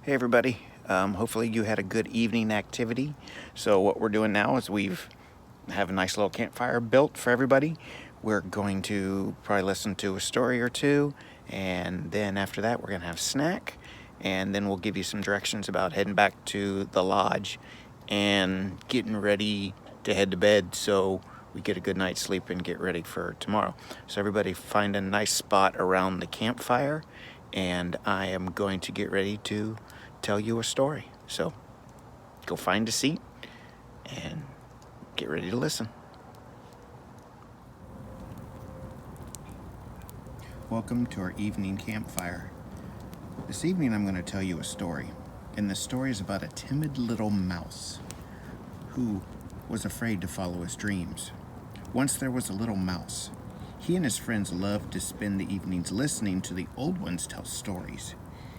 Hey everybody, hopefully you had a good evening activity. So what we're doing now is we've have a nice little campfire built for everybody. We're going to probably listen to a story or two, and then after that we're gonna have a snack, and then we'll give you some directions about heading back to the lodge and getting ready to head to bed so we get a good night's sleep and get ready for tomorrow. So everybody find a nice spot around the campfire, and I am going to get ready to tell you a story. So go find a seat and get ready to listen. Welcome to our evening campfire. This evening I'm going to tell you a story, and the story is about a timid little mouse who was afraid to follow his dreams. Once there was a little mouse. He and his friends loved to spend the evenings listening to the old ones tell stories.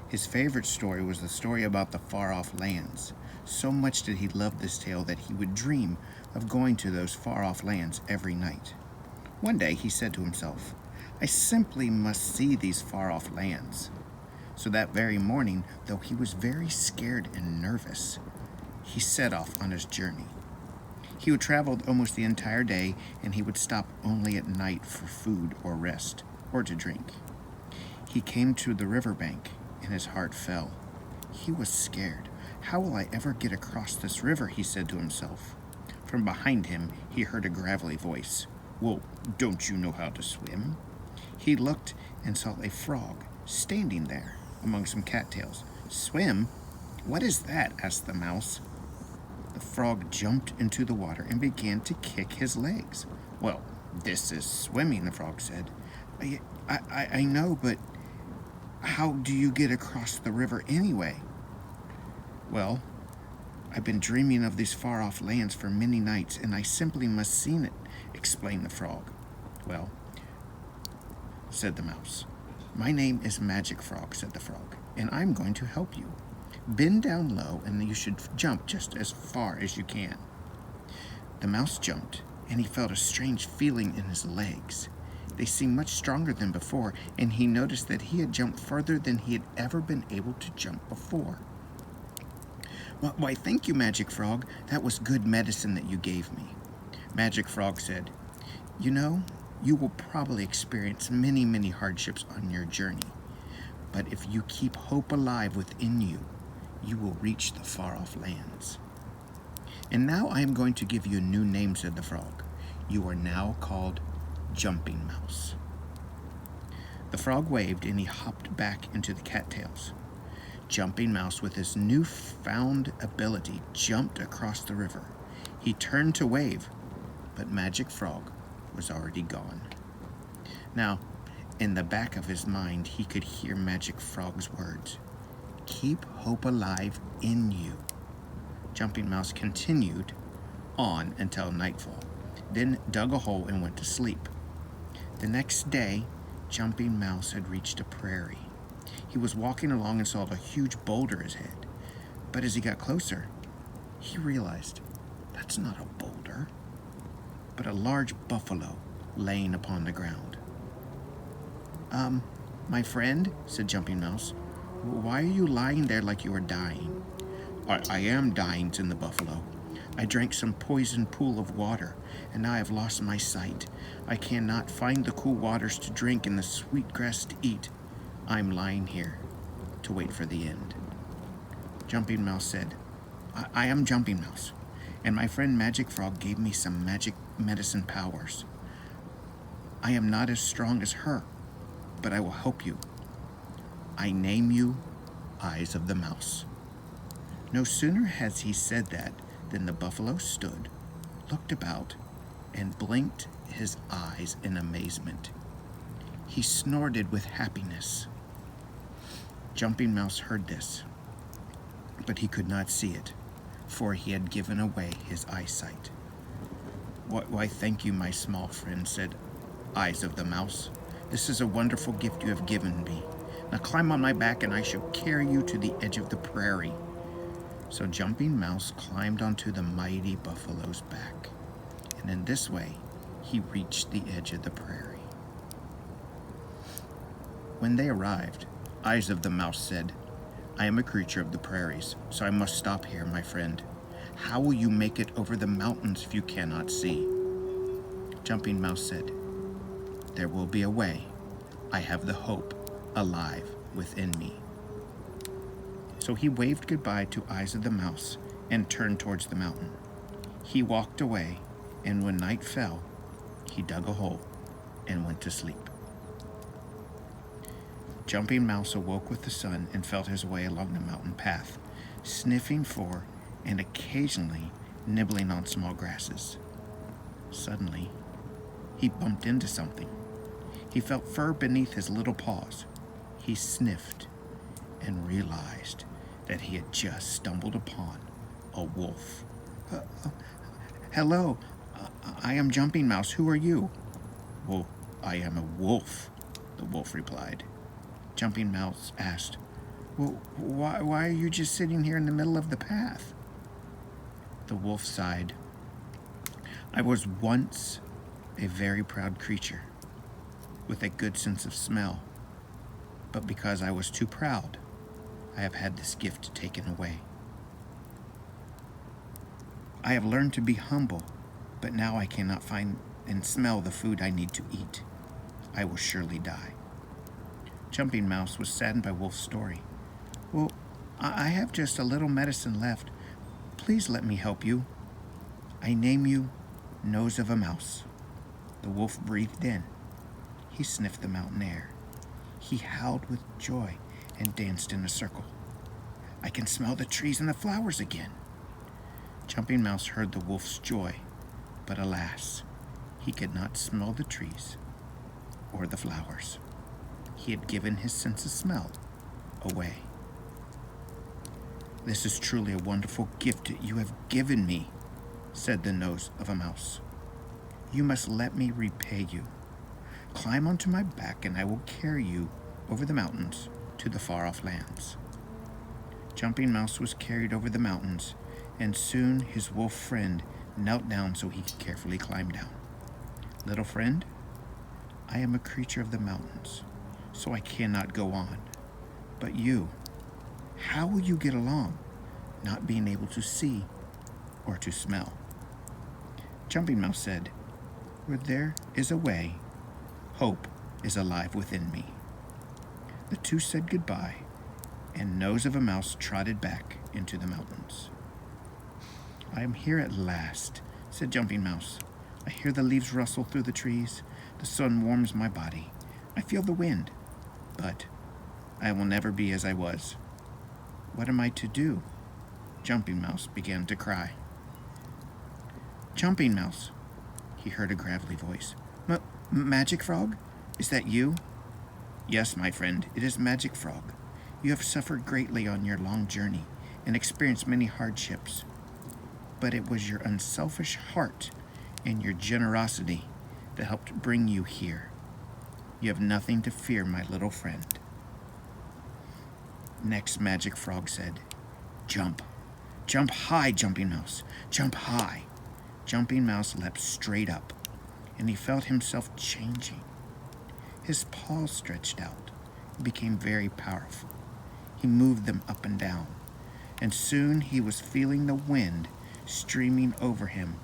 His favorite story was the story about the far-off lands. So much did he love this tale that he would dream of going to those far-off lands every night. One day he said to himself, "I simply must see these far-off lands." So that very morning, though he was very scared and nervous, he set off on his journey. He would travel almost the entire day, and he would stop only at night for food or rest, or to drink. He came to the riverbank, and his heart fell. He was scared. "How will I ever get across this river?" he said to himself. From behind him, he heard a gravelly voice. "Well, don't you know how to swim?" He looked and saw a frog standing there among some cattails. "Swim? What is that?" asked the mouse. The frog jumped into the water and began to kick his legs. "Well, this is swimming," the frog said. I know, but how do you get across the river anyway?" "Well, I've been dreaming of these far-off lands for many nights, and I simply must see it," explained the frog. "Well," said the mouse, "my name is Magic Frog," said the frog, "and I'm going to help you. Bend down low, and you should jump just as far as you can." The mouse jumped, and he felt a strange feeling in his legs. They seemed much stronger than before, and he noticed that he had jumped further than he had ever been able to jump before. Why, thank you, Magic Frog. That was good medicine that you gave me." Magic Frog said, "You know, you will probably experience many, many hardships on your journey. But if you keep hope alive within you, you will reach the far-off lands. And now I am going to give you a new name," said the frog. "You are now called Jumping Mouse." The frog waved, and he hopped back into the cattails. Jumping Mouse, with his newfound ability, jumped across the river. He turned to wave, but Magic Frog was already gone. Now, in the back of his mind, he could hear Magic Frog's words. "Keep hope alive in you." Jumping Mouse continued on until nightfall, then dug a hole and went to sleep. The next day, Jumping Mouse had reached a prairie. He was walking along and saw a huge boulder ahead. But as he got closer, he realized that's not a boulder, but a large buffalo laying upon the ground. My friend," said Jumping Mouse, "why are you lying there like you are dying?" I am dying," said the buffalo. "I drank some poisoned pool of water, and now I have lost my sight. I cannot find the cool waters to drink and the sweet grass to eat. I'm lying here to wait for the end." Jumping Mouse said, I am Jumping Mouse, and my friend Magic Frog gave me some magic medicine powers. I am not as strong as her, but I will help you. I name you Eyes of the Mouse." No sooner has he said that than the buffalo stood, looked about, and blinked his eyes in amazement. He snorted with happiness. Jumping Mouse heard this, but he could not see it, for he had given away his eyesight. Why, thank you, my small friend," said Eyes of the Mouse. "This is a wonderful gift you have given me. Now climb on my back, and I shall carry you to the edge of the prairie." So Jumping Mouse climbed onto the mighty buffalo's back, and in this way he reached the edge of the prairie. When they arrived, Eyes of the Mouse said, I am a creature of the prairies, so I must stop here, my friend. How will you make it over the mountains if you cannot see? Jumping Mouse said, there will be a way. I have the hope alive within me. So he waved goodbye to Eyes of the Mouse and turned towards the mountain. He walked away, and when night fell, he dug a hole and went to sleep. Jumping Mouse awoke with the sun and felt his way along the mountain path, sniffing for and occasionally nibbling on small grasses. Suddenly, he bumped into something. He felt fur beneath his little paws. He sniffed and realized that he had just stumbled upon a wolf. Hello, I am Jumping Mouse. Who are you? Well, I am a wolf, the wolf replied. Jumping Mouse asked, well, why are you just sitting here in the middle of the path? The wolf sighed. I was once a very proud creature with a good sense of smell, but because I was too proud, I have had this gift taken away. I have learned to be humble, but now I cannot find and smell the food I need to eat. I will surely die. Jumping Mouse was saddened by Wolf's story. Well, I have just a little medicine left. Please let me help you. I name you Nose of a Mouse. The wolf breathed in. He sniffed the mountain air. He howled with joy and danced in a circle. I can smell the trees and the flowers again. Jumping Mouse heard the wolf's joy, but alas, he could not smell the trees or the flowers. He had given his sense of smell away. This is truly a wonderful gift you have given me, said the Nose of a Mouse. You must let me repay you. Climb onto my back and I will carry you over the mountains to the far-off lands. Jumping Mouse was carried over the mountains, and soon his wolf friend knelt down so he could carefully climb down. Little friend, I am a creature of the mountains, so I cannot go on. But you, how will you get along, not being able to see or to smell? Jumping Mouse said, where there is a way, hope is alive within me. The two said goodbye, and Nose of a Mouse trotted back into the mountains. I am here at last, said Jumping Mouse. I hear the leaves rustle through the trees. The sun warms my body. I feel the wind. But I will never be as I was. What am I to do? Jumping Mouse began to cry. Jumping Mouse, he heard a gravelly voice. Magic Frog? Is that you? Yes, my friend, it is Magic Frog. You have suffered greatly on your long journey and experienced many hardships. But it was your unselfish heart and your generosity that helped bring you here. You have nothing to fear, my little friend. Next, Magic Frog said, Jump. Jump high, Jumping Mouse. Jump high. Jumping Mouse leapt straight up, and he felt himself changing. His paws stretched out and became very powerful. He moved them up and down, and soon he was feeling the wind streaming over him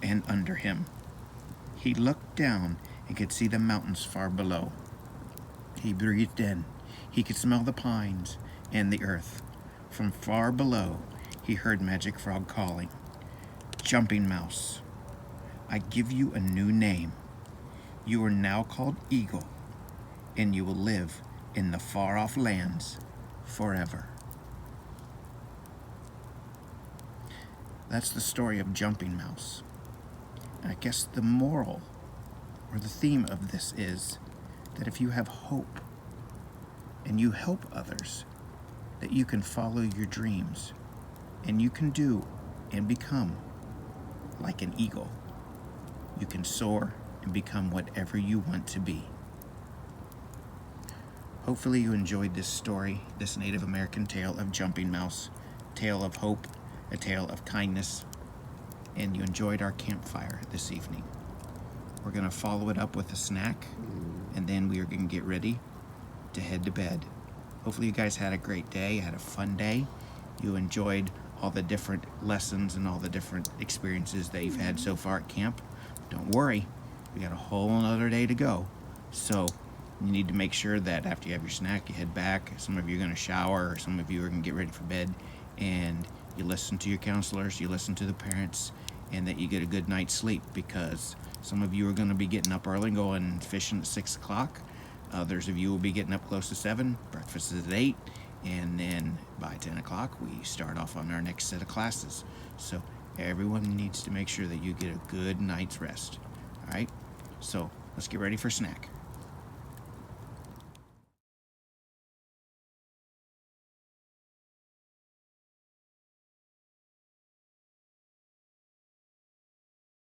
and under him. He looked down and could see the mountains far below. He breathed in. He could smell the pines and the earth. From far below, he heard Magic Frog calling, Jumping Mouse, I give you a new name. You are now called Eagle, and you will live in the far-off lands forever. That's the story of Jumping Mouse. And I guess the moral or the theme of this is that if you have hope and you help others, that you can follow your dreams and you can do and become like an eagle. You can soar and become whatever you want to be. Hopefully you enjoyed this story, this Native American tale of Jumping Mouse, tale of hope, a tale of kindness, and you enjoyed our campfire this evening. We're going to follow it up with a snack, and then we are going to get ready to head to bed. hopefully you guys had a great day, had a fun day. You enjoyed all the different lessons and all the different experiences that you've had so far at camp. Don't worry, we got a whole another day to go. So you need to make sure that after you have your snack, you head back. Some of you are going to shower, or some of you are going to get ready for bed, and you listen to your counselors, you listen to the parents, and that you get a good night's sleep, because some of you are going to be getting up early and going fishing at 6 o'clock. Others of you will be getting up close to 7. Breakfast is at 8. And then by 10 o'clock, we start off on our next set of classes. So everyone needs to make sure that you get a good night's rest. All right? So let's get ready for snack.